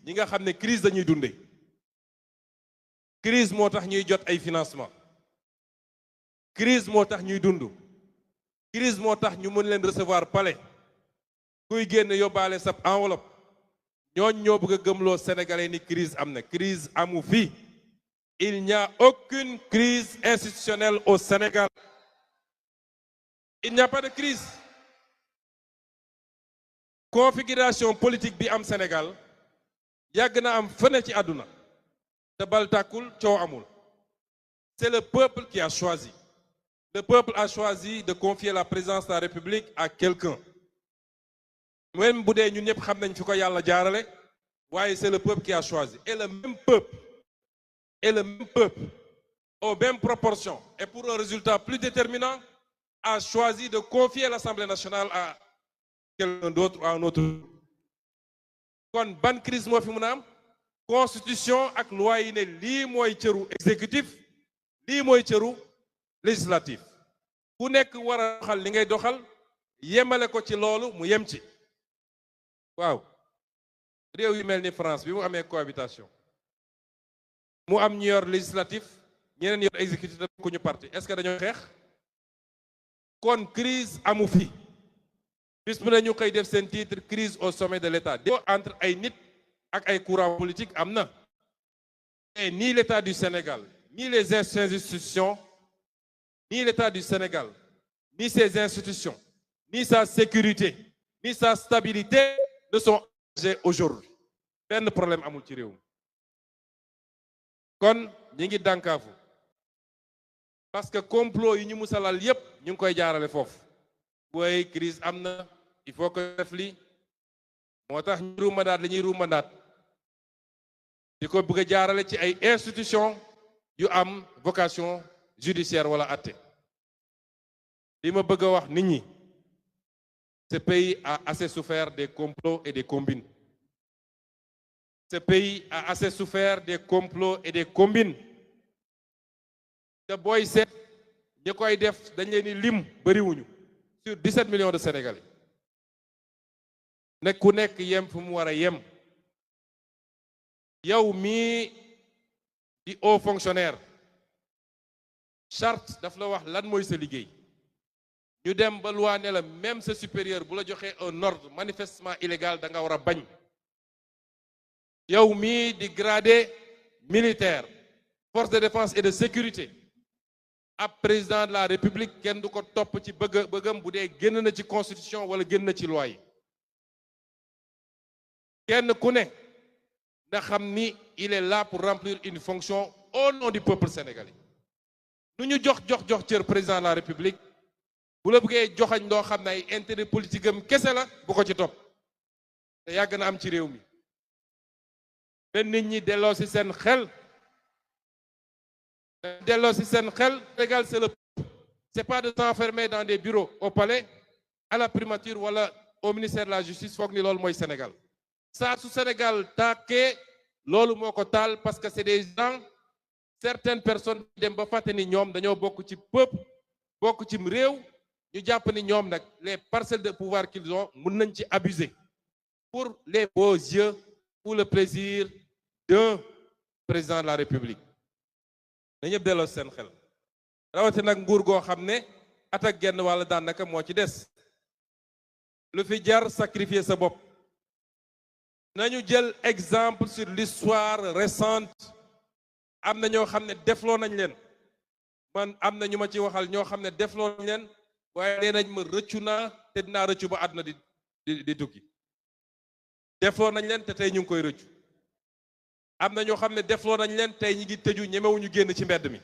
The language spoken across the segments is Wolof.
ñi nga xam ne crise dañuy dunde crise moo tax ñuy jot ay financement crise moo tax ñuy dund crise moo tax ñu mën leen recevoir palais kuy génn yóbbaale sa enveloppe ñooñ ñoo bëgg a gëmloo sénégalais ni crise am na. Crise amu fi. Il n'y a aucune crise institutionnelle au Sénégal. Il n'y a pas de crise. Configuration politique bi am Sénégal yàgg na am fene ci àdduna te bal tàkkul coow amul. C'est le peuple qui a choisi. Le peuple a choisi de confier la présidence de la République à quelqu'un. Même bu dee ñun ñëpp xam nañ fi ko yàlla jaarale waaye c'est le peuple qui a choisi. Et le même peuple aux mêmes proportions et pour un résultat plus déterminant a choisi de confier l'Assemblée nationale à quelqu'un d'autre ou à un autre. Kon ban crise moo fi mën a am constitution ak loi yi ne lii mooy cëru exécutif lii mooy cëru législatif ku nekk war a doxal li ngay doxal yemale ko ci loolu mu yem ci. waaw réew yu mel ni France bi mu amee cohabitation mu am ñu yor législatif ñeneen yor exécutif ku ñu parti est-ce que dañoo xeex kon crise amu fi bis bu ne ñu koy def seen titre crise au sommet de l'État entre ay nit ak ay courant politique am na et ni l'État du Sénégal ni les institutions ni l'État du Sénégal ni ses institutions ni sa sécurité ni sa stabilité ne sont engagés aujourd'hui. Benn problème amul ci réew mi kon ñi ngi dànkaafu parce que complot yi ñu musalal yépp ñu ngi koy jaarale foofu booy crise am na il faut que def li moo tax ñu ruumandaat li ñuy ruumandaat di ko bëgg a jaarale ci ay institutions yu am vocation judiciaire wala àtte. li ma bëgg a wax nit ñi ce pays a assez souffert des complots et des combines. Ce pays a assez souffert des complots et des combines. te booy seet ñi koy def dañ leen di lim bariwuñu sur 17 millions de Sénégalais. nekk ku nekk yem fu mu war a yem. yow mii di haut fonctionnaire charte daf la wax lan mooy sa liggéey. ñu dem ba loi ne la même sa supérieur bu la joxee un ordre manifestement illégal da nga war a bañ. yow mii di gradé militaire force de défense et de sécurité ab président de la république kenn du ko topp ci bëggam bu dee génn na ci constitution wala génn na ci loi yi. kenn ku ne na xam ni il est là pour remplir une fonction au nom du peuple sénégalais. nu ñu jox cër président de la république bu la bëggee joxañ loo xam ne ay intérêt politique am kese la bu ko ci topp te yàgg na am ci réew mi. benn nit ñi delloo ci seen xel Sénégal c'est le peuple. C'est pas de s'enfermer dans des bureaux au palais à la primature wala au ministère de la justice foog ni loolu mooy Sénégal. saa su Sénégal tàkkee loolu moo ko taal parce que c'est des gens certaines personnes dem ba fàtte ni ñoom dañoo bokk ci peuple bokk ci réew ñu jàpp ni ñoom nag les parcelles de pouvoir qu'ils ont mën nañ ci abuser pour les beaux yeux pour le plaisir d'un président de la République. na ñëpp delloo seen xel rawati nag nguur goo xam ne at ak genn wàll daanaka moo ci des lu fi jar sacrifier sa bopp. nañu jël exemple sur l'histoire récente am na ñoo xam ne defloo nañ leen man am na ñu ma ci waxal ñoo xam ne defloo nañ leen waaye nee nañ ma rëccu naa te dinaa rëccu ba àdduna di tukki. defloo nañ leen te tey ñu ngi koy rëccu am na ñoo xam ne defloo nañ leen tey ñi ngi tëju ñemewuñu génn ci mbedd mi.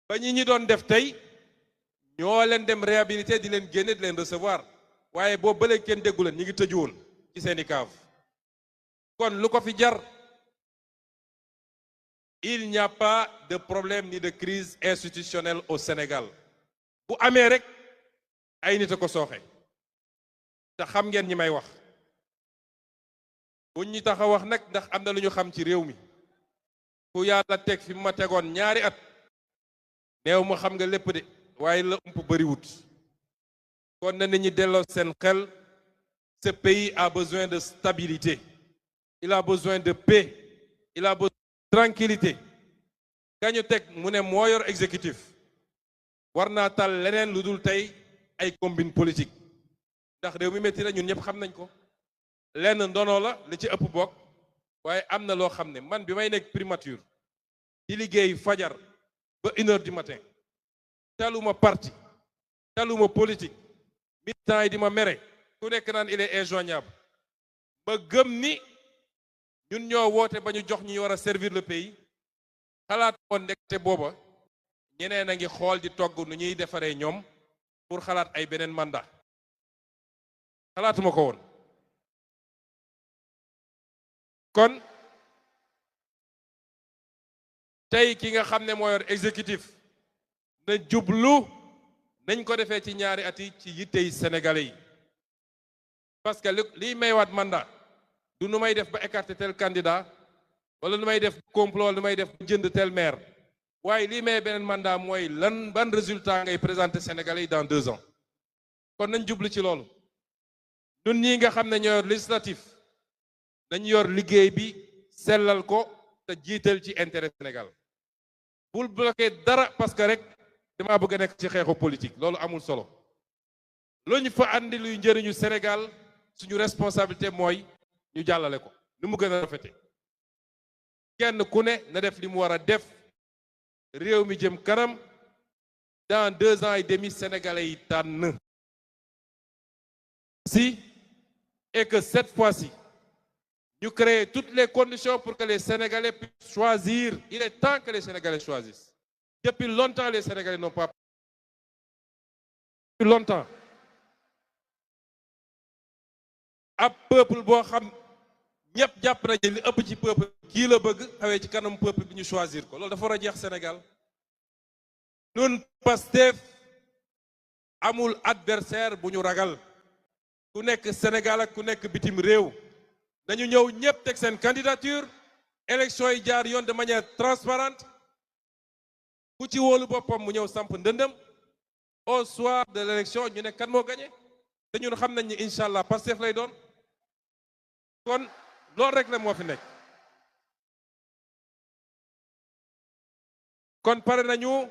ba ñi doon def tey ñoo leen dem réhabilité di leen génne di leen recevoir waaye boo bële kenn déggu leen ñi ngi tëju woon ci seeni kaaf. kon lu ko fi jar. Il n'y a pas de problème ni de crise institutionnelle au Sénégal. bu amee rek ay nit a ko sooxe te xam ngeen ñi may wax. buñ ñu tax a wax nag ndax am na lu ñu xam ci réew mi. ku yàlla teg fi ma tegoon ñaari at. néew ma xam nga lépp de waaye la ëmp bariwut. kon na nit ñi delloo seen xel Ce pays a besoin de stabilité. Il a besoin de paix. Il a besoin de tranquillité. Kañu teg mu ne moo yor exécutif war naa tal leneen lu dul tey ay combine politique ndax réew mi métti na ñun ñëpp xam nañ ko lenn ndono la li ci ëpp bokk waaye am na loo xam ne man bi may nekk primature di liggéey fajar ba 1 heure du matin taluma parti taluma politique militant yi di ma mere ku nekk naan il est injoignable ba gëm ni ñun ñoo woote ba ñu jox ñi war a servir le pays xalaat woon ndekte booba ñeneen a ngi xool di togg nu ñuy defaree ñoom pour xalaat ay beneen mandat xalaatuma ko woon kon tey ki nga xam ne moo yor exécutif na jublu nañ ko defee ci ñaari at yi ci yittey sénégalais yi parce que liy maywaat mandat du nu may def ba écarter tel candidat wala nu may def complot wala nu may def ba jënd tel maire waaye lii may beneen mandat mooy lan ban résultat ngay présenter sénégalais yi dans 2 ans kon nañ jublu ci loolu ñun ñi nga xam ne ñoo yor législatif dañu yor liggéey bi sellal ko te jiital ci intérêt Sénégal bul bloqué dara parce que rek dama bëgg a nekk ci xeexu politique loolu amul solo lu ñu fa andi luy njëriñu Sénégal suñu responsabilité mooy ñu jàllale ko ni mu gën a rafete kenn ku ne na def li mu war a def réew mi jëm kanam dans 2 ans et demi sénégalais yi tànn si et que cette fois-ci ñu créer toutes les conditions pour que les Sénégalais puissent choisir. Il est temps que les Sénégalais choisissent. Depuis longtemps, les Sénégalais n'ont pas. Depuis longtemps. ab peuple boo xam ñëpp jàpp nañu li ëpp ci peuple kii la bëgg xawee ci kanam peuple bi ñu choisir ko loolu dafa war a jeex Sénégal. ñun Pastef amul adversaire bu ñu ragal ku nekk Sénégal ak ku nekk bitim réew. dañu ñëw ñëpp teg seen candidature élection yi jaar yoon de manière transparente ku ci wóolu boppam mu ñëw samp ndëndëm au soir de l'élection ñu ne kan moo gagné te ñun xam nañ ni incha allah Pastef lay doon kon loolu rek la moo fi nekk. kon pare nañu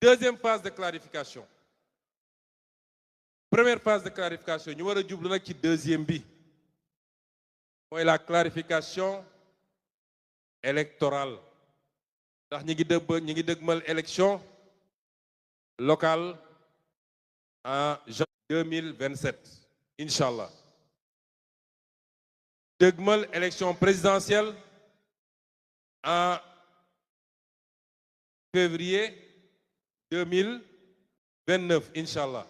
deuxième phase de clarification première phase de clarification ñu war a jublu nag ci deuxième bi. mooy la clarification électorale ndax ñi ngi dëgmal élection locale en janvier 2027 incha allah dëgmal élection présidentielle en février 2029 incha allah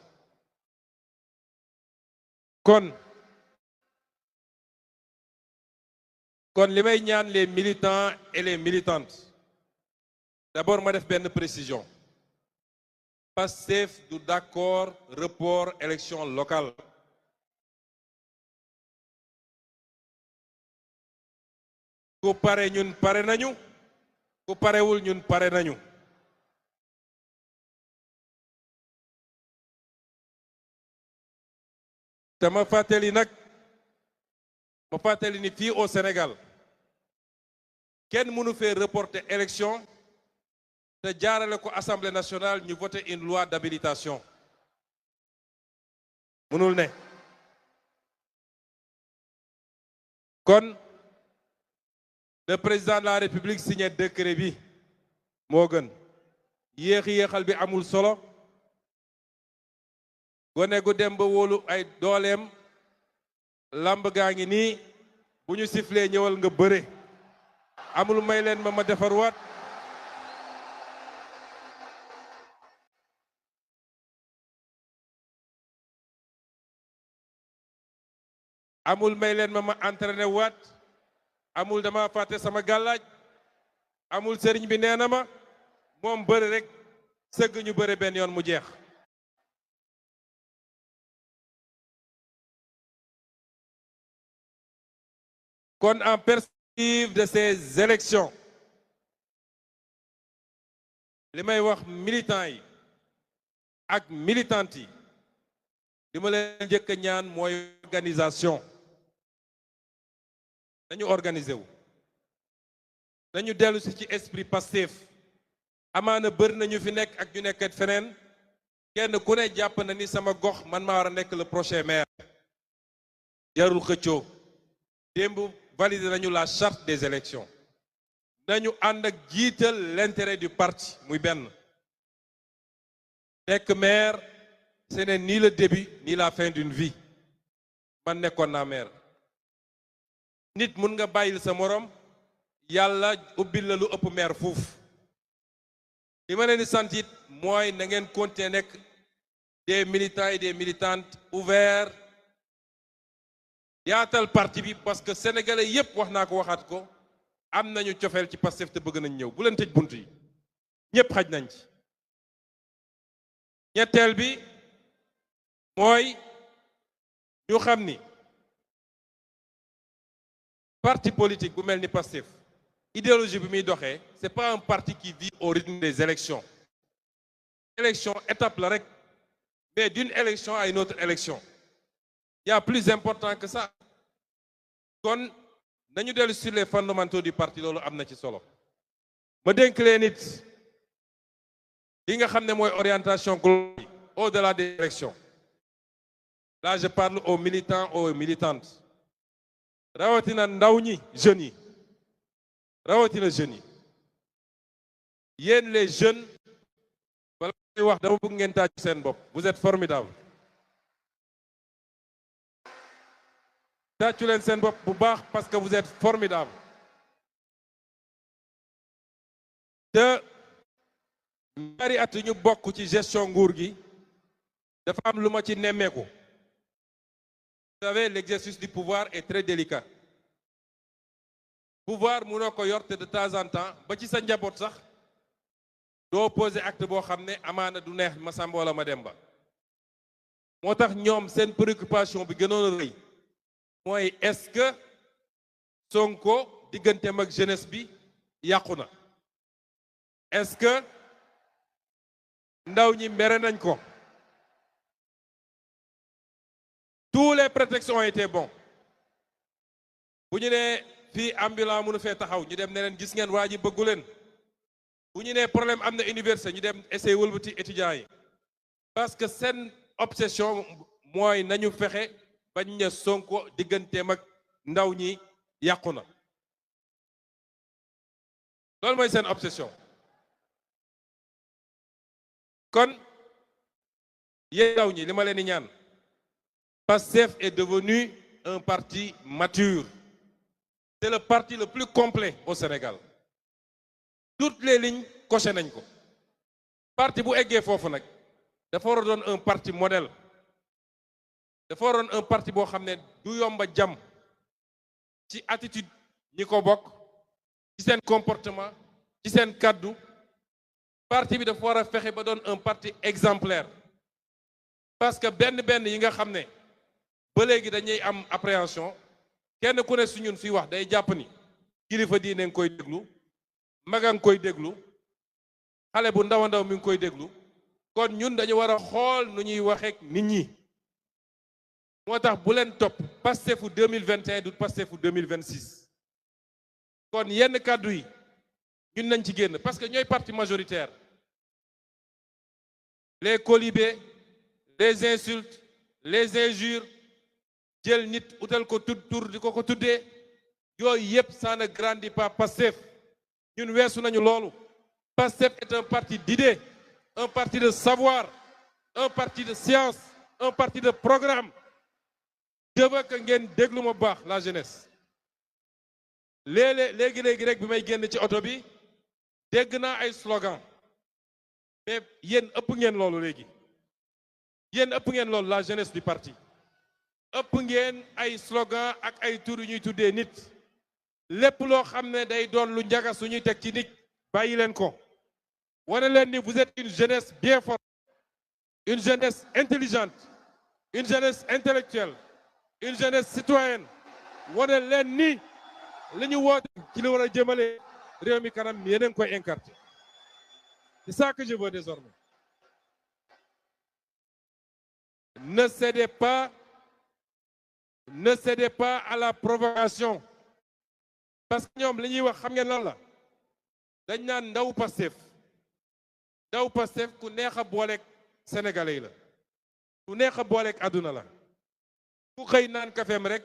kon li may ñaan les militants et les militantes d'abord ma def benn précision Pastef du d'accord report élection locale ku pare ñun pare nañu ku parewul ñun pare nañu te ma fàttali ni fii au Sénégal kenn mënu fee reporter élection te jaarale ko Assemblée nationale ñu voter une loi d'habilitation mënul ne kon le président de la République signé décret bi moo gën yéexal bi amul solo gone gu dem ba wóolu ay dooleem lamb gaa ngi nii bu ñu sifflee ñëwal nga bëre amul may leen ma defarwaat amul may leen ma entraîné waat amul dama fàtte sama gàllaaj amul sëriñ bi nee na ma moom bëre rek sëgg ñu bëre benn yoon mu jeex kon en perspective de ces élections li may wax militants yi ak militantes yi li ma leen njëkk a ñaan mooy organisation nañu organiser wu nañu dellu si ci esprit Pastef amaana bëri nañu fi nekk ak ñu nekkat feneen kenn ku ne jàpp na ni sama gox man maa war a nekk le prochain maire jarul xëccoo démb validé nañu la charte des élections nañu ànd ak jiital l'intérêt du parti muy benn nekk maire ce n'est ni le début ni la fin d'une vie man nekkoon naa maire nit mun nga bàyyil sa morom yàlla ubbil la lu ëpp maire fuuf li ma leen di sant it mooy na ngeen continuer nekk des militants et des militantes ouverts yaatal parti bi parce que sénégalais yépp wax naa ko waxaat ko am nañu cofeel ci Pastef te bëgg nañ ñëw bu leen tëj bunt yi ñépp xaj nañ ci ñetteel bi mooy ñu xam ni parti politique bu mel ni Pastef idéologie bi muy doxee c'est pas un parti qui vit au rythme des élections élection étape la rek mais d'une élection à une autre élection il y a plus important que ça kon nañu dellu sur les fondamentaux du parti loolu am na ci solo ma dénk leen nit li nga xam ne mooy orientation globale au-delà des élections là je parle aux militants aux militantes rawatina ndaw ñi jeunes yi rawatina jeunes yi yéen les jeunes bala may wax dama bëgg ngeen tàcc seen bopp vous êtes formidables tàccu leen seen bopp bu baax parce que vous êtes formidables te ñaari at ñu bokk ci gestion nguur gi dafa am lu ma ci nemmeeku vous savez l'exercice du pouvoir est très délicat pouvoir mënoo ko yor te de temps en temps ba ci sa njaboot sax doo poser acte boo xam ne amaana du neex ma Samba wala ma Demba moo tax ñoom seen préoccupation bi gënoon a rëy mooy est-ce que Sonko digganteem ak jeunesse bi yàqu na est-ce que ndaw ñi mere nañ ko tous les prétextes ont été bons bu ñu nee fii ambulant mënu fee taxaw ñu dem ne leen gis ngeen waa ji bëggu leen bu ñu nee problème am na université ñu dem essayer wëlbati étudiants yi parce que seen obsession mooy nañu fexe bañ ne Sonko digganteem ak ndaw ñi yàqu na loolu mooy seen obsession kon yéen ndaw ñi li ma leen di ñaan Pastef est devenu un parti mature c'est le parti le plus complet au Sénégal toutes les lignes coché nañ ko parti bu eggee foofu nag dafa war a doon un parti modèle dafa waroon un parti boo xam ne du yomba jàmm ci attitude ñi ko bokk ci seen comportement ci seen kàddu parti bi dafa war a fexe ba doon un parti exemplaire parce que benn yi nga xam ne ba léegi dañuy am appréhension kenn ku ne su ñun suy wax day jàpp ni kilifa diine nga koy déglu maga nga koy déglu xale bu ndaw a ndaw mi ngi koy déglu kon ñun dañu war a xool nu ñuy waxeek nit ñi moo tax bu leen topp Pastefu 2021 du Pastefu 2026 kon yenn kàddu yi ñun nañ ci génn parce que ñooy parti majoritaire les colibés les insultes les injures jël nit utal ko tur di ko tuddee yooyu yépp ça ne grandit pas Pastef ñun weesu nañu loolu Pastef est un parti d'idées un parti de savoir un parti de science un parti de programme je veux que ngeen déglu ma baax la jeunesse léegi rek bi may génn ci oto bi dégg naa ay slogan mais yéen ëpp ngeen loolu léegi yéen ëpp ngeen loolu la jeunesse du parti ëpp ngeen ay slogan ak ay tur yu ñuy tuddee nit lépp loo xam ne day doon lu njaga suñuy teg ci nit bàyyi leen ko wane leen ni vous êtes une jeunesse bien forte une jeunesse intelligente une jeunesse intellectuelle une jeunesse citoyenne wane leen ni li ñu woote ci li war a jëmale réew mi kanam yéen a ngi koy incarné c'est ça que je veux désormais ne cédez pas ne cédez pas à la provocation parce que ñoom li ñuy wax xam ngeen lan la dañ naan ndaw Pastef ku neex a booleeg sénégalais yi la ku neex a booleeg àdduna la ku xëy naan kafeem rek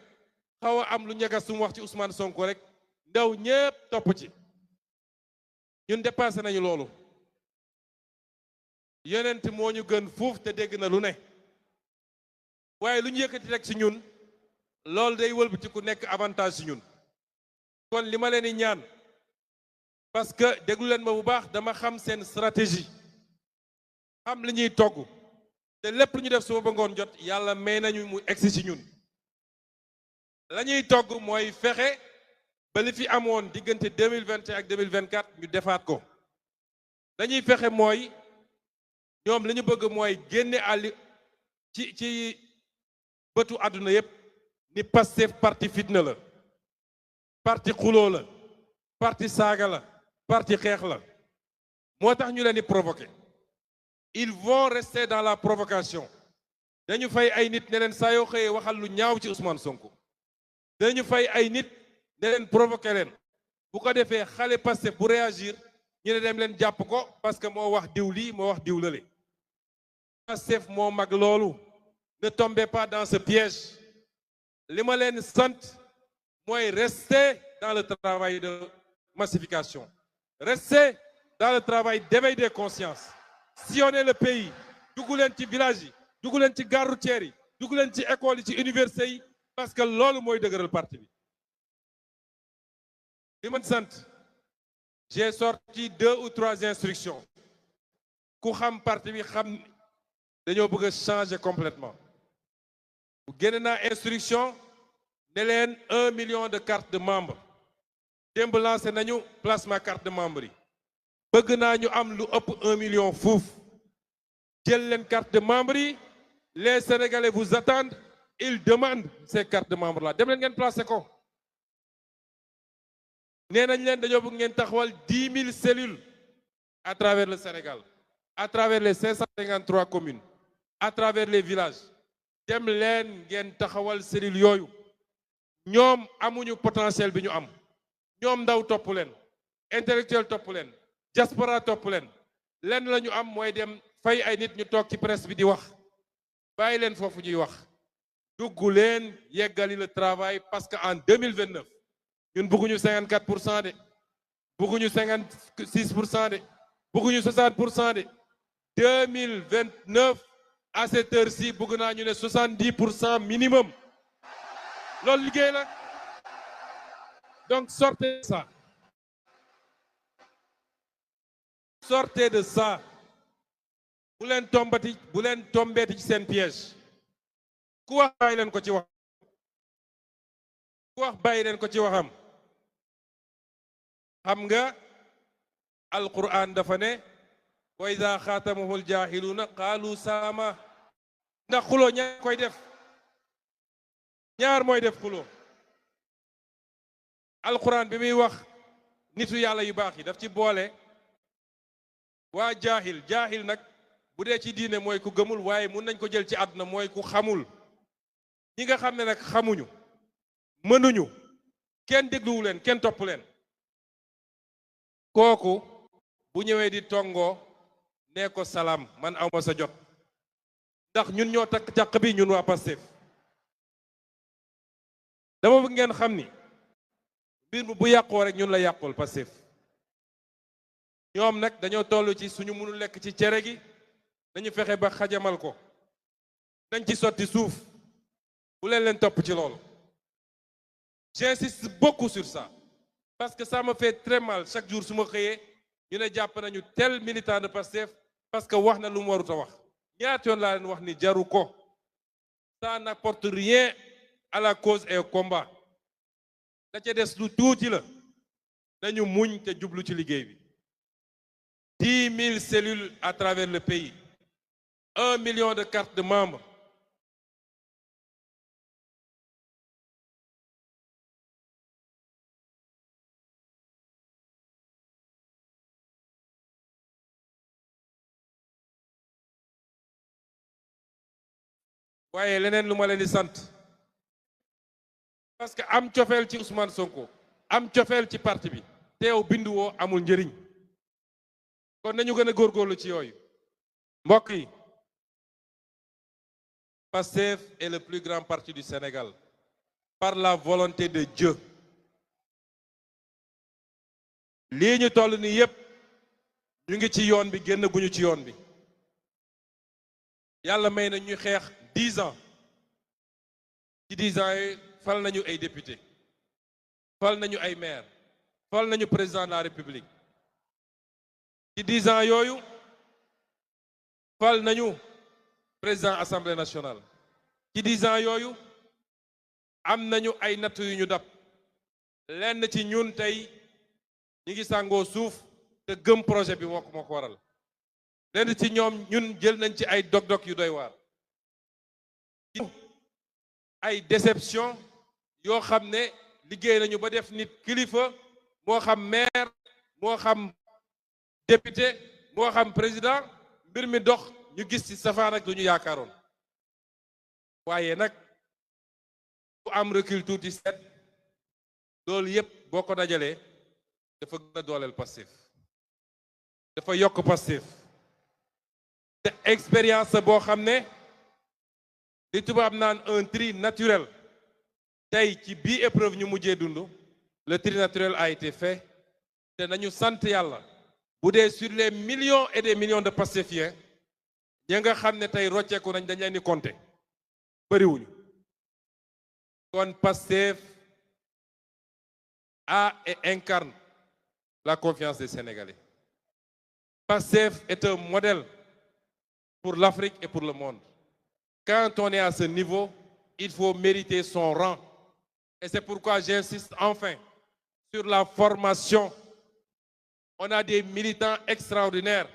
xaw a am lu ñagas sum wax ci Ousmane Sonko rek ndaw ñépp topp ci ñun dépassé nañu loolu yonent moo ñu gën fuuf te dégg na lu ne waaye lu ñu yëkkati rek ci ñun loolu day wëlbati ku nekk avantage ci ñun kon li ma leen di ñaan parce que déglu leen ma bu baax dama xam seen stratégie xam li ñuy togg te lépp lu ñu def suba ba ngoon jot yàlla may nañu mu egsi ci ñun la ñuy togg mooy fexe ba li fi amoon diggante 2021 ak 2024 ñu defaat ko dañuy fexe mooy ñoom li ñu bëgg mooy génne àll ci bëtu àdduna yépp ni Pastef parti fitna la parti xuloo la parti saaga la parti xeex la moo tax ñu leen di provoquer ils vont rester dans la provocation dañu fay ay nit ne leen saa yoo xëyee waxal lu ñaaw ci Ousmane Sonko dañu fay ay nit ne leen provoquer leen bu ko defee xale Pastef bu réagir ñu ne dem leen jàpp ko parce que moo wax diw lii moo wax diw lële Pastef moo mag loolu ne tombez pas dans ce piège li ma leen sant mooy rester dans le travail de massification rester dans le travail d'éveil des consciences sillonner le pays dugg leen ci village yi dugg leen ci gare routière yi dugg leen ci école yi ci université yi parce que loolu mooy dëgëral parti bi li ma sant j'ai sorti 2 ou 3 instructions ku xam parti bi xam dañoo bëgg a changer complètement bu génne naa instruction ne leen 1 million de cartes de membres démb lancé nañu placement carte de membre yi bëgg naa ñu am lu ëpp 1 million fuuf jël leen carte de membre yi les sénégalais vous attendent ils demandent ces cartes de membre là dem leen ngeen placé ko nee nañ leen dañoo bëgg ngeen taxawal 10 000 cellules à travers le Sénégal à travers les 553 communes à travers les villages dem leen ngeen taxawal cellules yooyu ñoom amuñu potentiel bi ñu am ñoom ndaw topp leen intellectuel topp leen diaspora topp leen lenn la ñu am mooy dem fay ay nit ñu toog ci presse bi di wax bàyyi leen foofu ñuy wax dugg leen yeggali le travail parce que en 2029 ñun bëgguñu 54% de bëgguñu 56% de bëgguñu 60% de 2029 à cette heure-ci bëgg naa ñu ne 70% minimum loolu liggéey la donc sortez de ça sortez de ça bu leen tombeeti ci seen piège ku wax bàyyi leen ko ci wax ku wax bàyyi leen ko ci waxam xam nga alquran dafa ne wa iza xaatamahul jaahiluuna qaalu saama ndax xuloo ñaar koy def ñaar mooy def xuloo alquran bi muy wax nitu yàlla yu baax yi daf ci boole waa jaahil nag bu dee ci diine mooy ku gëmul waaye mun nañ ko jël ci àdduna mooy ku xamul ñi nga xam ne nag xamuñu mënuñu kenn dégluwu leen kenn topp leen kooku bu ñëwee di tongoo nee ko salaam man awma sa jot ndax ñun ñoo takk càq bi ñun waa Pastef dama bëgg ngeen xam ni mbir mi bu yàqoo rek ñun la yàqul Pastef ñoom nag dañoo toll ci suñu mënul lekk ci cere gi dañu fexe ba xajamal ko dañ ci sotti suuf bu leen topp ci loolu j'insiste beaucoup sur ça parce que ça me fait très mal chaque jour su ma xëyee ñu ne jàpp nañu tel militant de Pastef parce que wax na lu mu warut a wax ñaata yoon laa leen wax ni jaru ko ça n'apporte rien à la cause et au combat da ca des lu tuuti la dañu muñ te jublu ci liggéey bi 10 000 cellules à travers le pays 1 million de cartes de membres waaye leneen lu ma leen di sant parce que am cofeel ci Ousmane Sonko am cofeel ci parti bi teew bindu woo amul njëriñ kon nañu gën a góorgóorlu ci yooyu mbokk yi Pastef est le plus grand parti du Sénégal par la volonté de Dieu lii ñu toll ni yépp ñu ngi ci yoon bi génn guñu ci yoon bi yàlla may na ñuy xeex 10 ans ci 10 ans yi fal nañu ay député fal nañu ay maire fal nañu président de la République ci 10 ans yooyu fal nañu président Assemblée nationale ci 10 ans yooyu am nañu ay natt yu ñu dab lenn ci ñun tey ñi ngi sàngoo suuf te gëm projet bi moo ko waral lenn ci ñoom ñun jël nañ ci ay dog-dog yu doy waar ay déception yoo xam ne liggéey nañu ba def nit kilifa moo xam maire moo xam député moo xam président mbir mi dox ñu gis ci safaan ak lu ñu yaakaaroon waaye nag bu am recul tuuti seet loolu yépp boo ko dajalee dafa gën a dooleel Pastef dafa yokk Pastef te expérience boo xam ne li tubaab naan un tri naturel tey ci bii épreuve ñu mujjee dund le tri naturel a été fait te nañu sant yàlla bu dee sur les millions et des millions de Pastefiens ñi nga xam ne tey rocceeku nañ dañ leen di compter bëriwuñu kon Pastef a et incarne la confiance des Sénégalais. Pastef est un modèle pour l'Afrique et pour le monde. Quand on est à ce niveau, il faut mériter son rang. Et c'est pourquoi j'insiste enfin sur la formation. On a des militants extraordinaires.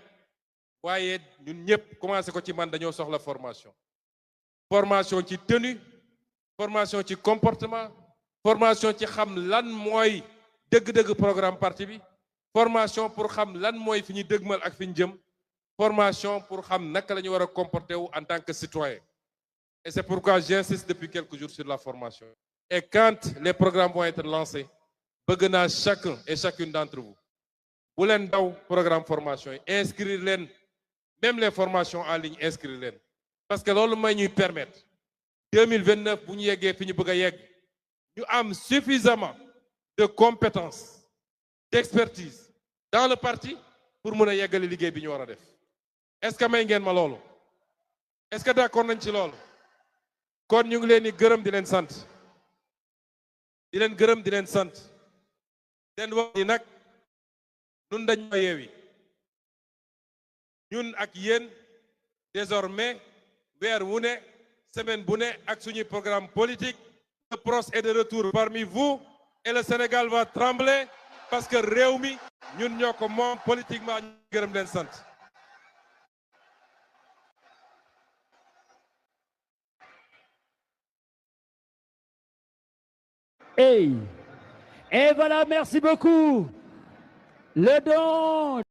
waaye ñun ñëpp commencé ko ci man dañoo soxla formation. Formation ci tenue, formation ci comportement, formation ci xam lan mooy dëgg-dëgg programme parti bi, formation pour xam lan mooy fi ñu dëgmal ak fi ñu jëm, formation pour xam naka la ñu war a comporter wu en tant que citoyen. Et c'est pourquoi j'insiste depuis quelques jours sur la formation. Et quand les programmes vont être lancés, bëgg naa chacun et chacune d'entre vous bu leen daw programme formation yi inscrire leen même les formations en ligne inscrire leen parce que loolu may ñuy permettre 2029 bu ñu yeggee fi ñu bëgg a yegg ñu am suffisamment de compétences d'expertise dans le parti pour mën a yeggali liggéey bi ñu war a def est-ce que may ngeen ma loolu est-ce que d'accord nañ ci loolu kon ñu ngi leen di gërëm di leen sant di leen gërëm di leen sant leen wax ni nag ñun dañ ma yeewi ñun ak yéen désormais weer wu ne semaine bu ne ak suñuy programme politique le PROS est de retour parmi vous et le Sénégal va trembler parce que réew mi ñun ñoo ko moom politiquement ñu gërëm leen sant. Et voilà, merci beaucoup. Le don